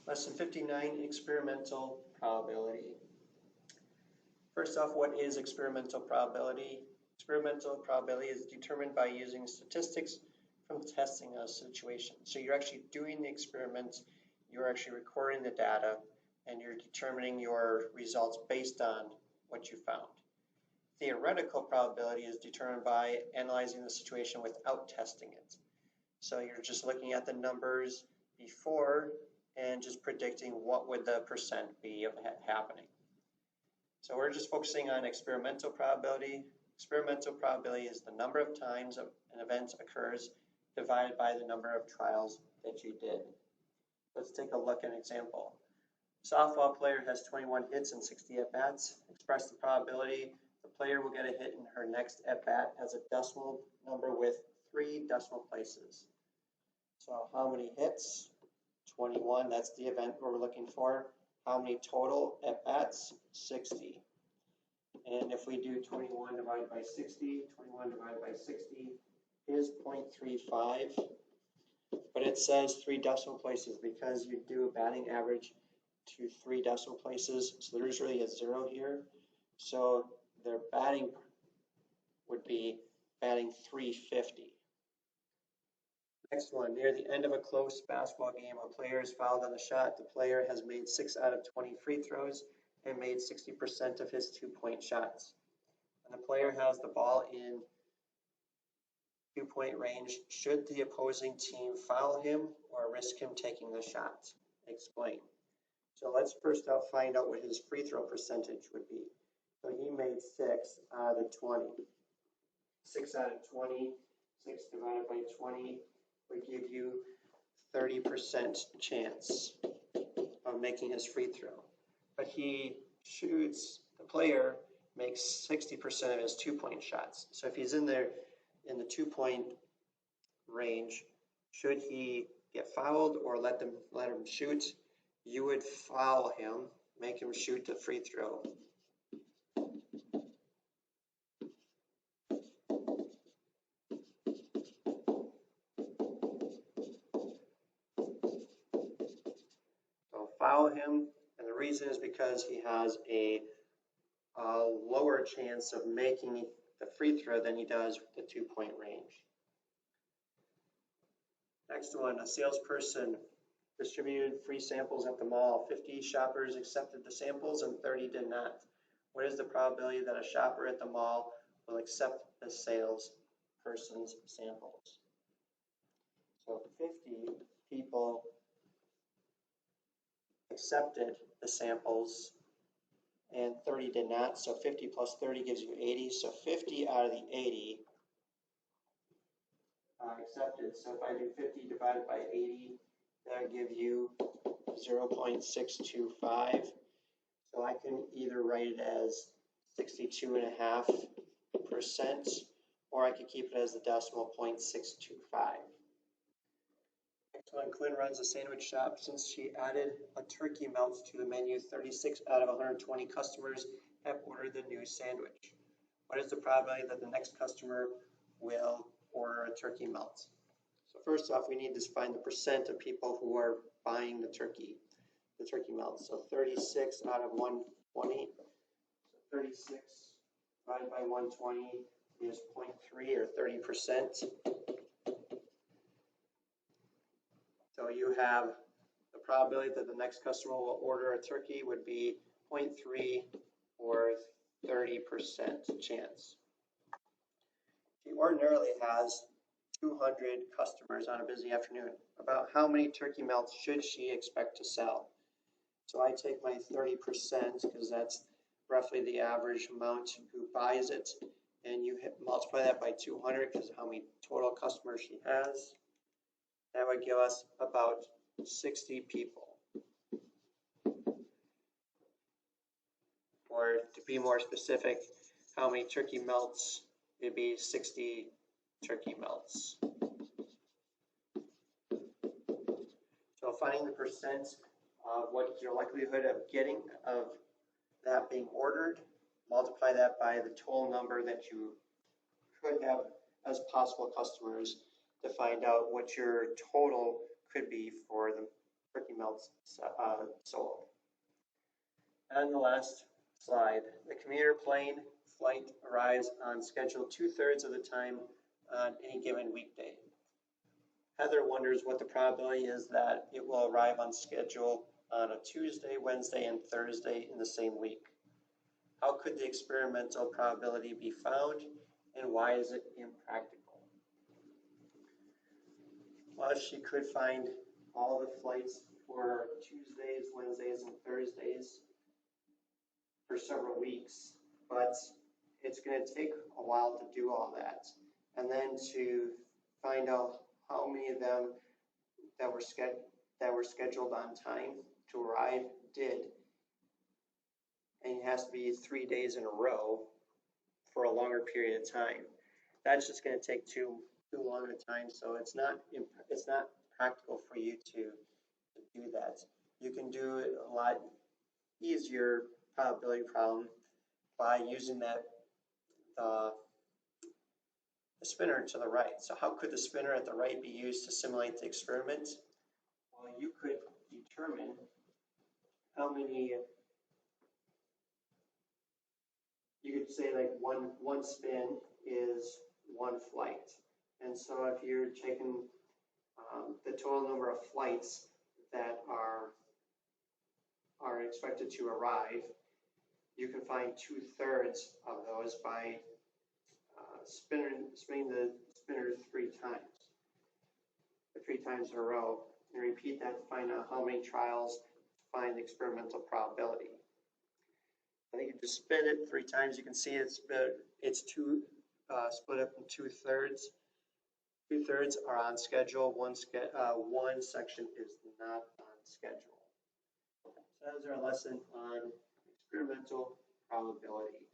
Lesson 59, experimental probability. First off, what is experimental probability? Experimental probability is determined by using statistics from testing a situation. So you're actually doing the experiments, you're actually recording the data, and you're determining your results based on what you found. Theoretical probability is determined by analyzing the situation without testing it. So you're just looking at the numbers before and just predicting what would the percent be of happening. So we're just focusing on experimental probability. Experimental probability is the number of times an event occurs divided by the number of trials that you did. Let's take a look at an example. Softball player has 21 hits and 60 at-bats. Express the probability the player will get a hit in her next at-bat as a decimal number with 3 decimal places. So how many hits? 21, that's the event we're looking for. How many total at-bats? 60. And if we do 21 divided by 60, 21 divided by 60 is 0.35. But it says 3 decimal places because you do a batting average to 3 decimal places. So there's really a 0 here. So their batting would be batting 350. Next one, near the end of a close basketball game, a player is fouled on the shot. The player has made 6 out of 20 free throws and made 60% of his 2-point shots. When the player has the ball in 2-point range, should the opposing team foul him or risk him taking the shot? Explain. So let's first off find out what his free throw percentage would be. So he made 6 out of 20. 6 out of 20, 6 divided by 20 would give you 30% chance of making his free throw. But he shoots, the player makes 60% of his 2-point shots. So if he's in there in the 2-point range, should he get fouled or let him shoot? You would foul him, make him shoot the free throw. Foul him, and the reason is because he has a lower chance of making the free throw than he does with the 2-point range. Next one, a salesperson distributed free samples at the mall. 50 shoppers accepted the samples and 30 did not. What is the probability that a shopper at the mall will accept the salesperson's samples? So 50 people accepted the samples and 30 did not. So 50 plus 30 gives you 80. So 50 out of the 80 accepted. So if I do 50 divided by 80, that would give you 0.625. So I can either write it as 62.5%, or I could keep it as the decimal 0.625. Next one, Quinn runs a sandwich shop. Since she added a turkey melt to the menu, 36 out of 120 customers have ordered the new sandwich. What is the probability that the next customer will order a turkey melt? So first off, we need to find the percent of people who are buying the turkey melt. So 36 out of 120. So 36 divided by 120 is 0.3 or 30%. So you have the probability that the next customer will order a turkey would be 0.3 or 30% chance. She ordinarily has 200 customers on a busy afternoon. About how many turkey melts should she expect to sell? So I take my 30% because that's roughly the average amount who buys it, and you multiply that by 200 because of how many total customers she has. That would give us about 60 people. Or to be more specific, how many turkey melts? It'd be 60 turkey melts. So finding the percent of what your likelihood of getting of that being ordered, multiply that by the total number that you could have as possible customers to find out what your total could be for cookie melts solo. On the last slide, the commuter plane flight arrives on schedule 2/3 of the time on any given weekday. Heather wonders what the probability is that it will arrive on schedule on a Tuesday, Wednesday, and Thursday in the same week. How could the experimental probability be found, and why is it impractical? Well, she could find all the flights for Tuesdays, Wednesdays, and Thursdays for several weeks, but it's going to take a while to do all that. And then to find out how many of them that were scheduled on time to arrive did. And it has to be 3 days in a row for a longer period of time. That's just going to take too long a time, so it's not practical for you to do that. You can do it a lot easier probability problem by using that the spinner to the right. So how could the spinner at the right be used to simulate the experiment? Well, you could determine how many. You could say like one spin is one flight, and so if you're taking the total number of flights that are expected to arrive, you can find 2/3 of those by spinning the spinner 3 times in a row, and repeat that to find out how many trials to find the experimental probability. I think you just spin it 3 times. You can see it's split up in 2/3. 2/3 are on schedule. One section is not on schedule. So that was our lesson on experimental probability.